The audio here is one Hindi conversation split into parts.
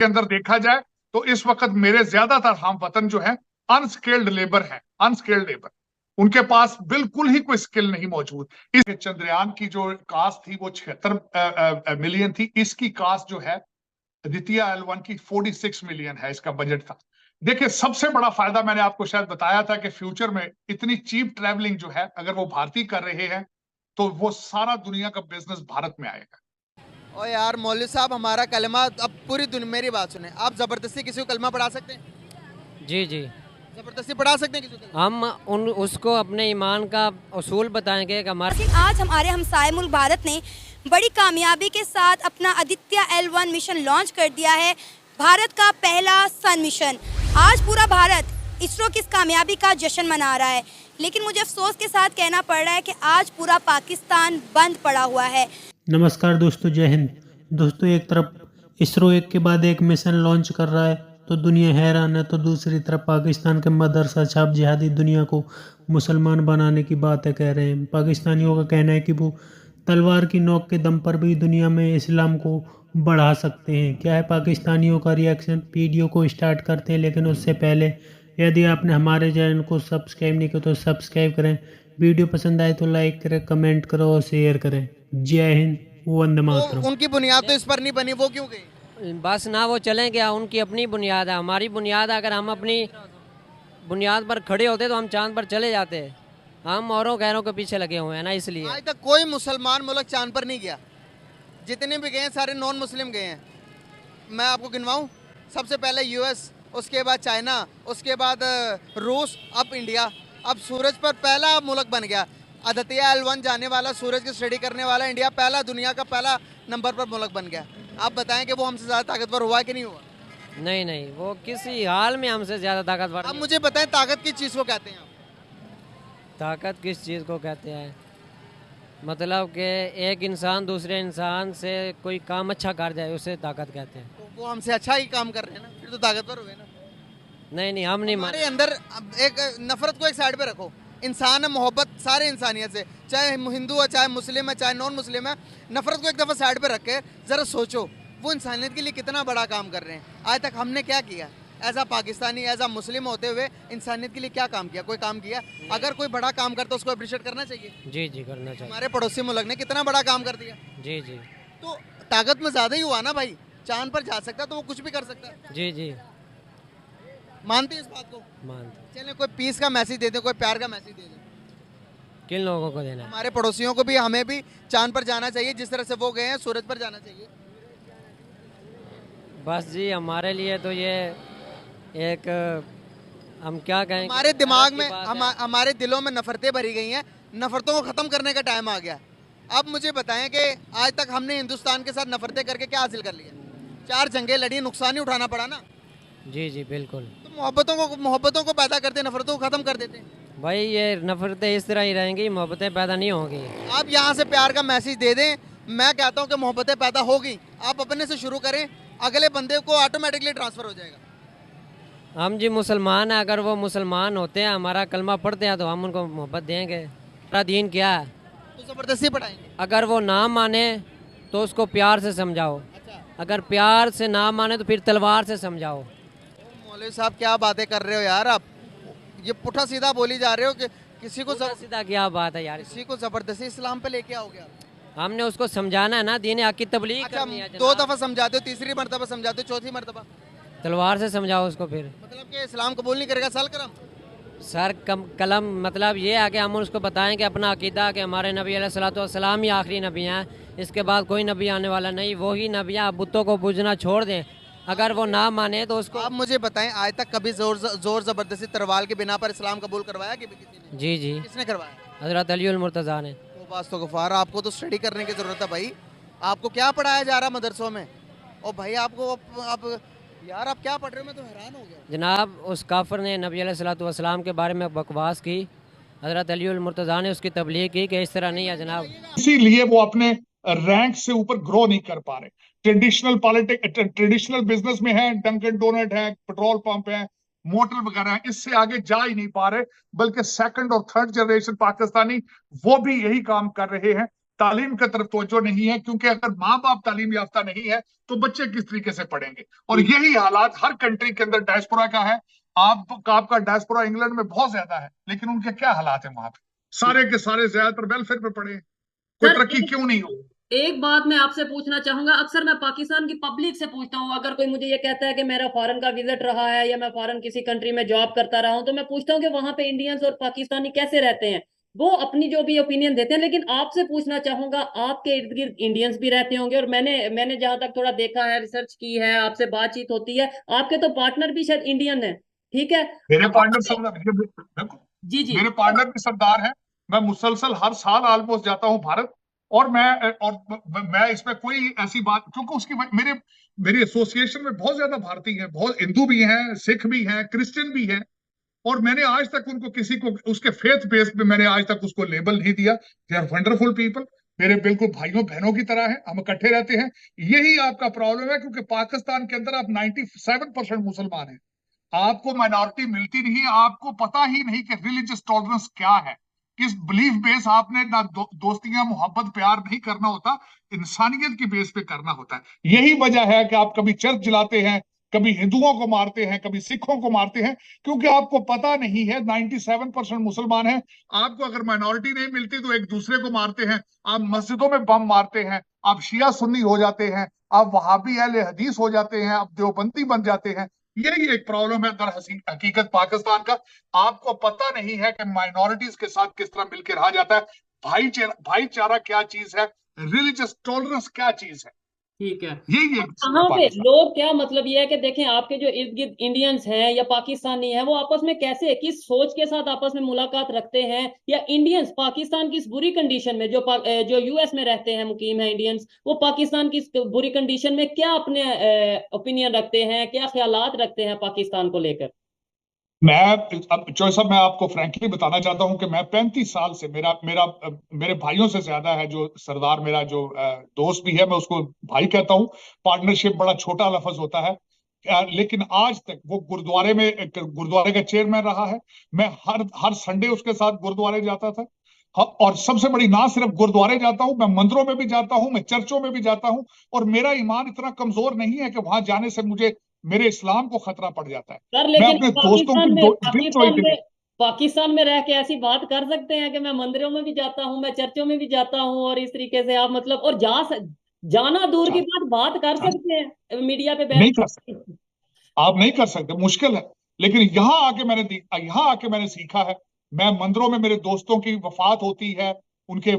के अंदर देखा जाए तो इस वक्त मेरे ज्यादातर हम वतन जो है अनस्किल्ड लेबर है, अनस्किल्ड लेबर, उनके पास बिल्कुल ही कोई स्किल नहीं मौजूद। इस चंद्रयान की जो कास्ट थी वो 76 मिलियन थी, इसकी कास्ट जो है द्वितीय L1 की 46 मिलियन है, इसका बजट था। देखिए सबसे बड़ा फायदा मैंने आपको शायद बताया था कि फ्यूचर में इतनी चीप ट्रैवलिंग जो है अगर वो भारतीय कर रहे हैं तो वो सारा दुनिया का बिजनेस भारत में आएगा। और यार मौलवी साहब, हमारा कलमा अब पूरी दुनिया, मेरी बात सुने, आप जबरदस्ती किसी को कलमा पढ़ा सकते हैं? जी जी, जबरदस्ती पढ़ा सकते हैं किसी को कलमा? हम उसको अपने ईमान का उसूल बताएंगे कि हमारे लेकिन आज हमारे हमसाए मुल्क भारत ने बड़ी कामयाबी के साथ अपना आदित्य L1 मिशन लॉन्च कर दिया है, भारत का पहला सन मिशन। आज पूरा भारत इसरो की इस कामयाबी का जश्न मना रहा है, लेकिन मुझे अफसोस के साथ कहना पड़ रहा है कि आज पूरा पाकिस्तान बंद पड़ा हुआ है। नमस्कार दोस्तों, जय हिंद। दोस्तों, एक तरफ इसरो एक के बाद एक मिशन लॉन्च कर रहा है तो दुनिया हैरान है, तो दूसरी तरफ पाकिस्तान के मदरसा छाप जिहादी दुनिया को मुसलमान बनाने की बातें कह रहे हैं। पाकिस्तानियों का कहना है कि वो तलवार की नोक के दम पर भी दुनिया में इस्लाम को बढ़ा सकते हैं। क्या है पाकिस्तानियों का रिएक्शन? वीडियो को स्टार्ट करते हैं, लेकिन उससे पहले यदि आपने हमारे चैनल को सब्सक्राइब नहीं किया तो सब्सक्राइब करें। वीडियो पसंद आए तो लाइक करें, कमेंट करो और शेयर करें। जय हिंद, वंदे मातरम। उनकी बुनियाद तो इस पर नहीं बनी, वो क्यों गई? बस ना वो चलें क्या, उनकी अपनी बुनियाद है, हमारी बुनियाद है। अगर हम अपनी बुनियाद पर खड़े होते तो हम चांद पर चले जाते। हम औरों गैरों के पीछे लगे हुए हैं ना, इसलिए। आज तक कोई मुसलमान मुल्क चांद पर नहीं गया, जितने भी गए हैं सारे नॉन मुस्लिम गए हैं। मैं आपको गिनवाऊं? सबसे पहले यूएस, उसके बाद चाइना, उसके बाद रूस, अब इंडिया। अब सूरज पर पहला मुल्क बन गया। आदित्य L1 जाने वाला, सूरज की स्टडी करने वाला इंडिया पहला, दुनिया का पहला नंबर पर मुल्क बन गया। आप बताएं कि वो हमसे ज़्यादा ताकतवर हुआ कि नहीं हुआ? नहीं नहीं, वो किसी हाल में हमसे ज़्यादा ताकतवर अब नहीं। मुझे बताएं, ताकत किस चीज़ को कहते हैं आप? ताकत किस चीज़ को कहते हैं? मतलब कि एक इंसान दूसरे इंसान से कोई काम अच्छा कर जाए, उसे ताकत कहते हैं। तो वो हमसे अच्छा ही काम कर रहे हैं ना, फिर तो ताकतवर हुए ना। नहीं नहीं, हम नहीं हमारे अंदर अब एक नफरत को एक साइड पे रखो। इंसान है, मोहब्बत सारे इंसानियत से, चाहे हिंदू है, चाहे मुस्लिम है, चाहे नॉन मुस्लिम है, नफरत को एक दफ़ा साइड पे रख के ज़रा सोचो वो इंसानियत के लिए कितना बड़ा काम कर रहे हैं। आज तक हमने क्या किया एज आ पाकिस्तानी, एज आ मुस्लिम होते हुए इंसानियत के लिए क्या काम किया? कोई काम किया? अगर कोई बड़ा काम करता उसको अप्रिशिएट करना चाहिए। जी जी, करना चाहिए। हमारे पड़ोसी मुल्क ने कितना बड़ा काम कर दिया। जी जी तो ताकत में ज़्यादा ही हुआ ना भाई। चांद पर जा सकता तो वो कुछ भी कर सकता है। जी जी, मानते हैं इस बात को? मानते। चलिए, कोई पीस का मैसेज दे दे, कोई प्यार का मैसेज दे दे। किन लोगों को देना है? हमारे पड़ोसियों को भी, हमें भी चांद पर जाना चाहिए जिस तरह से वो गए हैं, सूरज पर जाना चाहिए। बस जी, हमारे लिए तो ये एक, हम क्या कहें, हमारे दिमाग में, हमारे दिलों में नफरतें भरी गई हैं। नफरतों को ख़त्म करने का टाइम आ गया। अब मुझे बताएं कि आज तक हमने हिंदुस्तान के साथ नफरतें करके क्या हासिल कर लिया? 4 जंगें लड़ी, नुकसान ही उठाना पड़ा ना। जी जी बिल्कुल। तो मोहब्बतों को पैदा करते, नफरतों को ख़त्म कर देते। भाई ये नफरतें इस तरह ही रहेंगी, मोहब्बतें पैदा नहीं होंगी। आप यहाँ से प्यार का मैसेज दे दें, मैं कहता हूँ कि मोहब्बतें पैदा होगी। आप अपने से शुरू करें, अगले बंदे को ऑटोमेटिकली ट्रांसफ़र हो जाएगा। हम जी मुसलमान हैं, अगर वो मुसलमान होते हैं, हमारा कलमा पढ़ते हैं, तो हम उनको मोहब्बत देंगे। हमारा दीन क्या है? तो ज़बरदस्ती पढ़ाएंगे। अगर वो ना माने तो उसको प्यार से समझाओ, अगर प्यार से ना माने तो फिर तलवार से समझाओ। मौलवी साहब, क्या बातें कर रहे हो यार आप? ये पुठा सीधा बोली जा रहे हो कि किसी को सीधा क्या बात है यार? किसी को ज़बरदस्ती इस्लाम पे लेके आओगे आप? हमने उसको समझाना है ना, दीन हक की तबलीग अच्छा, करनी है 2 जनाब। दफ़ा समझाते हो, तीसरी मरतबा समझाते हो, चौथी मरतबा तलवार से समझाओ उसको। फिर मतलब कि इस्लाम कबूल नहीं करेगा साल करम? सर कलम मतलब ये है कि हम उसको बताएं कि अपना अकीदा, कि हमारे नबी अलैहिस्सलाम ही आखिरी नबी हैं, इसके बाद कोई नबी आने वाला नहीं, वही नबी हैं। बुतों को पूजना छोड़ दें। अगर वो ना माने तो उसको। आप मुझे बताएं, आज तक कभी जोर ज़बरदस्ती तरवाल के बिना पर इस्लाम कबूल करवाया कि किसी ने? जी जी, किसने करवाया? हज़रत अली मुर्तज़ा ने। तो बस तो गफ़ार, आपको तो स्टडी करने की ज़रूरत है भाई। आपको क्या पढ़ाया जा रहा है मदरसों में? और भाई आपको आप यार आप क्या पढ़ रहे हो? मैं तो हैरान हो गया। जनाब, उस काफिर ने नबी अलैहिस्सलाम के बारे में बकवास की, हज़रत अली मुर्तज़ा ने उसकी तबलीग की कि इस तरह नहीं है जनाब। इसीलिए वो अपने रैंक से ऊपर ग्रो नहीं कर पा रहे। ट्रेडिशनल बिजनेस में है, डंकन डोनट है, पेट्रोल पंप है, मोटर वगैरह है, इससे आगे जा ही नहीं पा रहे। बल्कि सेकंड और थर्ड जनरेशन पाकिस्तानी वो भी यही काम कर रहे हैं। तालीम की तरफ तवज्जो नहीं है, क्योंकि अगर माँ बाप तालीम याफ्ता नहीं है तो बच्चे किस तरीके से पढ़ेंगे। और यही हालात हर कंट्री के अंदर डायस्पोरा का है। आपका डायस्पोरा इंग्लैंड में बहुत ज्यादा है, लेकिन उनके क्या हालात है वहां पे, सारे के सारे ज्यादातर वेलफेयर पे पड़े हैं, कोई तरक्की क्यों नहीं हो। एक बात मैं आपसे पूछना चाहूंगा, अक्सर मैं पाकिस्तान की पब्लिक से पूछता हूँ, अगर कोई मुझे ये कहता है कि मेरा फॉरेन का विजिट रहा है या मैं फॉरेन किसी कंट्री में जॉब करता रहा हूँ, तो मैं पूछता हूँ कि वहां पे इंडियंस और पाकिस्तानी कैसे रहते हैं। वो अपनी जो भी ओपिनियन देते हैं, लेकिन आपसे पूछना चाहूंगा, आपके इर्द गिर्द इंडियंस भी रहते होंगे, और मैंने जहां तक थोड़ा देखा है, रिसर्च की है, आपसे बातचीत होती है, आपके तो पार्टनर भी शायद इंडियन है, ठीक है? मेरे पार्टनर सरदार, जी जी। मेरे पार्टनर भी सरदार हैं। मैं मुसलसल हर साल ऑलमोस्ट जाता हूँ भारत, और मैं इसमें कोई ऐसी बात, क्योंकि मेरी एसोसिएशन में बहुत ज्यादा भारतीय हैं, बहुत हिंदू भी हैं, सिख भी हैं, क्रिश्चियन भी हैं, और मैंने आज तक उनको किसी को उसके फेथ बेस पे मैंने आज तक उसको लेबल नहीं दिया। दे आर वंडरफुल पीपल, मेरे बिल्कुल भाइयों बहनों की तरह है, हम इकट्ठे रहते हैं। यही आपका प्रॉब्लम है, क्योंकि पाकिस्तान के अंदर आप 97% मुसलमान हैं, आपको माइनॉरिटी मिलती नहीं है, आपको पता ही नहीं कि रिलीजियस टॉलरेंस क्या है, किस बिलीफ बेस आपने ना दोस्तियां मोहब्बत प्यार नहीं करना होता, इंसानियत की बेस पे करना होता है। यही वजह है कि आप कभी चर्च जलाते हैं, कभी हिंदुओं को मारते हैं, कभी सिखों को मारते हैं, क्योंकि आपको पता नहीं है 97% मुसलमान हैं। आपको अगर माइनॉरिटी नहीं मिलती तो एक दूसरे को मारते हैं, आप मस्जिदों में बम मारते हैं, आप शिया सुन्नी हो जाते हैं, आप वहाबी अहले हदीस हो जाते हैं, आप देवबंदी बन जाते हैं। यही एक प्रॉब्लम है दर हकीकत पाकिस्तान का। आपको पता नहीं है कि माइनॉरिटीज के साथ किस तरह मिलकर रहा जाता है, भाईचारा क्या चीज है, रिलीजियस टॉलरेंस क्या चीज है। ठीक है। यही एक कहाँ पे लोग, क्या मतलब ये है कि देखें, आपके जो इर्द गिर्द इंडियंस हैं या पाकिस्तानी हैं, वो आपस में कैसे, किस सोच के साथ आपस में मुलाकात रखते हैं, या इंडियंस पाकिस्तान की इस बुरी कंडीशन में, जो यूएस में रहते हैं, मुकीम है इंडियंस, वो पाकिस्तान की इस बुरी कंडीशन में क्या अपने ओपिनियन रखते हैं, क्या ख्यालात रखते हैं पाकिस्तान को लेकर? चौधरी साहब, मैं आपको फ्रैंकली बताना चाहता हूं कि मैं 35 साल से मेरे भाइयों से ज्यादा है जो सरदार, मेरा जो दोस्त भी है, मैं उसको भाई कहता हूं। पार्टनरशिप बड़ा छोटा लफ्ज होता है, लेकिन आज तक वो गुरुद्वारे का चेयरमैन रहा है। मैं हर संडे उसके साथ गुरुद्वारे जाता था। और सबसे बड़ी, ना सिर्फ गुरुद्वारे जाता हूं, मैं मंदिरों में भी जाता हूं, मैं चर्चों में भी जाता हूं, और मेरा ईमान इतना कमजोर नहीं है कि वहां जाने से मेरे इस्लाम को खतरा पड़ जाता है। सर, मैं लेकिन अपने दोस्तों की पाकिस्तान में रह के ऐसी बात कर सकते हैं कि मैं मंदिरों में भी जाता हूँ, मैं चर्चों में भी जाता हूँ, और इस तरीके से आप मतलब, और जाना दूर की बात कर सकते हैं मीडिया पे नहीं बैठ कर सकते, आप नहीं कर सकते, मुश्किल है। लेकिन यहाँ आके मैंने सीखा है। मैं मंदिरों में, मेरे दोस्तों की वफात होती है, उनके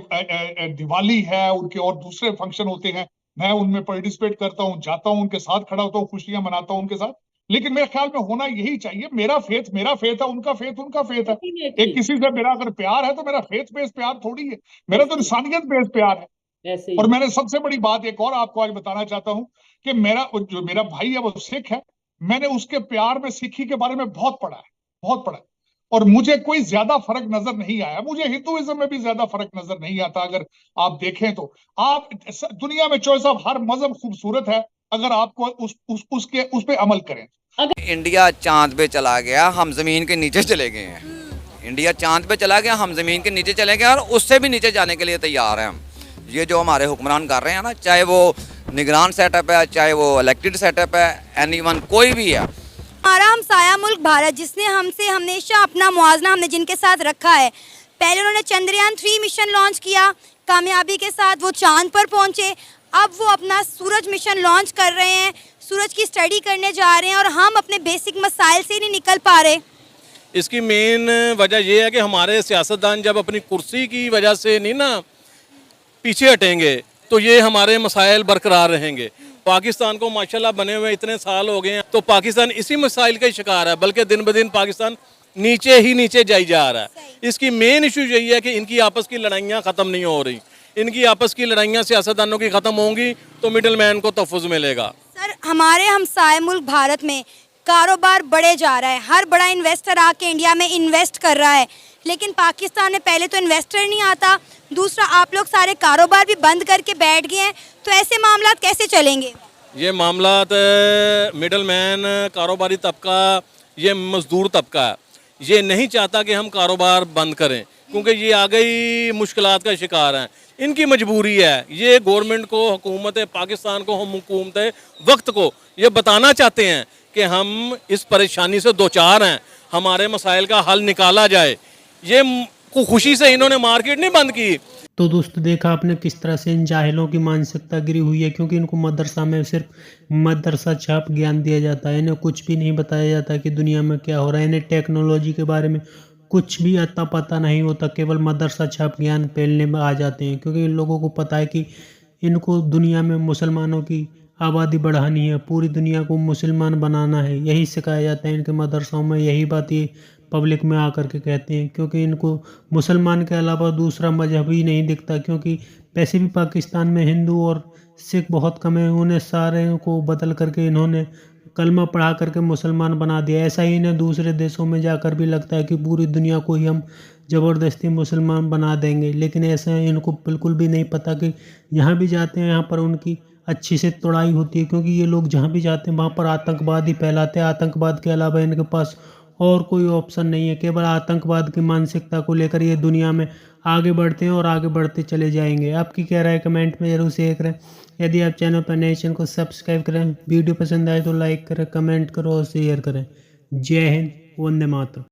दिवाली है, उनके और दूसरे फंक्शन होते हैं, मैं उनमें पार्टिसिपेट करता हूँ, जाता हूँ, उनके साथ खड़ा होता हूँ, खुशियां मनाता हूँ उनके साथ। लेकिन मेरे ख्याल में होना यही चाहिए, मेरा फेथ है, उनका फेथ है। एक किसी से मेरा अगर प्यार है तो मेरा फेथ बेस्ड प्यार थोड़ी है, मेरा तो इंसानियत बेस्ड प्यार है। ऐसे और ही। मैंने सबसे बड़ी बात एक और आपको आज बताना चाहता हूं कि जो मेरा भाई है वो सिख है। मैंने उसके प्यार में सिखी के बारे में बहुत पढ़ा है, और मुझे कोई ज्यादा फर्क नजर नहीं आया। मुझे हिंदुइज्म में भी ज्यादा फर्क नजर नहीं आता। अगर आप देखें तो आप दुनिया में चॉइस ऑफ हर मजहब खूबसूरत है, अगर आपको उस पे अमल करें। इंडिया चांद पे चला गया, हम जमीन के नीचे चले गए हैं। इंडिया चांद पे चला गया, हम जमीन के नीचे चले गए, और उससे भी नीचे जाने के लिए तैयार हैं हम। ये जो हमारे हुक्मरान कर रहे हैं ना, चाहे वो निगरान सेटअप है, चाहे वो इलेक्टेड सेटअप है, एनीवन, कोई भी है। हमारा हमसाया मुल्क भारत, जिसने हमसे हमेशा अपना मुआवजा हमने जिनके साथ रखा है, पहले उन्होंने चंद्रयान 3 मिशन लॉन्च किया, कामयाबी के साथ वो चांद पर पहुंचे। अब वो अपना सूरज मिशन लॉन्च कर रहे हैं, सूरज की स्टडी करने जा रहे हैं, और हम अपने बेसिक मसाइल से नहीं निकल पा रहे। इसकी मेन वजह यह है कि हमारे सियासतदान जब अपनी कुर्सी की वजह से नहीं ना पीछे हटेंगे, तो ये हमारे मसाइल बरकरार रहेंगे। पाकिस्तान को माशाल्लाह बने हुए इतने साल हो गए हैं, तो पाकिस्तान इसी मसाइल का शिकार है, बल्कि दिन ब दिन पाकिस्तान नीचे ही नीचे जाई जा रहा है। इसकी मेन इशू यही है कि इनकी आपस की लड़ाइयाँ ख़त्म नहीं हो रही। इनकी आपस की लड़ाइयाँ सियासतदानों की ख़त्म होंगी तो मिडिल मैन को तहफ़्फ़ुज़ मिलेगा। सर, हमारे हमसाए मुल्क भारत में कारोबार बढ़े जा रहा है, हर बड़ा इन्वेस्टर आके इंडिया में इन्वेस्ट कर रहा है, लेकिन पाकिस्तान में पहले तो इन्वेस्टर नहीं आता, दूसरा आप लोग सारे कारोबार भी बंद करके बैठ गए हैं, तो ऐसे मामला कैसे चलेंगे? ये मामला मिडल मैन, कारोबारी तबका, ये मजदूर तबका है, ये नहीं चाहता कि हम कारोबार बंद करें, क्योंकि ये आ गई मुश्किलात का शिकार हैं। इनकी मजबूरी है, ये गवर्नमेंट को, हुकूमत पाकिस्तान को, हम हुकूमत वक्त को ये बताना चाहते हैं कि हम इस परेशानी से दो चार हैं, हमारे मसाइल का हल निकाला जाए। ये खुशी से इन्होंने मार्केट नहीं बंद की। तो दोस्तों देखा आपने किस तरह से इन जाहिलों की मानसिकता गिरी हुई है, क्योंकि इनको मदरसा में सिर्फ मदरसा छाप ज्ञान दिया जाता है। इन्हें कुछ भी नहीं बताया जाता कि दुनिया में क्या हो रहा है। इन्हें टेक्नोलॉजी के बारे में कुछ भी अता पता नहीं होता, केवल मदरसा छाप ज्ञान फैलने में आ जाते हैं, क्योंकि इन लोगों को पता है कि इनको दुनिया में मुसलमानों की आबादी बढ़ानी है, पूरी दुनिया को मुसलमान बनाना है। यही सिखाया जाता है इनके मदरसों में, यही बात ये पब्लिक में आकर के कहते हैं, क्योंकि इनको मुसलमान के अलावा दूसरा मजहब ही नहीं दिखता। क्योंकि वैसे भी पाकिस्तान में हिंदू और सिख बहुत कम है, उन्हें सारे को बदल करके इन्होंने कलमा पढ़ा करके मुसलमान बना दिया। ऐसा ही इन्हें दूसरे देशों में जाकर भी लगता है कि पूरी दुनिया को ही हम ज़बरदस्ती मुसलमान बना देंगे, लेकिन ऐसा इनको बिल्कुल भी नहीं पता कि यहाँ भी जाते हैं, यहाँ पर उनकी अच्छी से तोड़ाई होती है। क्योंकि ये लोग जहाँ भी जाते हैं वहाँ पर आतंकवाद ही फैलाते हैं। आतंकवाद के अलावा इनके पास और कोई ऑप्शन नहीं है, केवल आतंकवाद की मानसिकता को लेकर ये दुनिया में आगे बढ़ते हैं और आगे बढ़ते चले जाएंगे। आपकी क्या राय कमेंट में जरूर शेयर करें। यदि आप चैनल पर नए, चैनल को सब्सक्राइब करें, वीडियो पसंद आए तो लाइक करें, कमेंट करो और शेयर करें। जय हिंद, वंदे मातरम।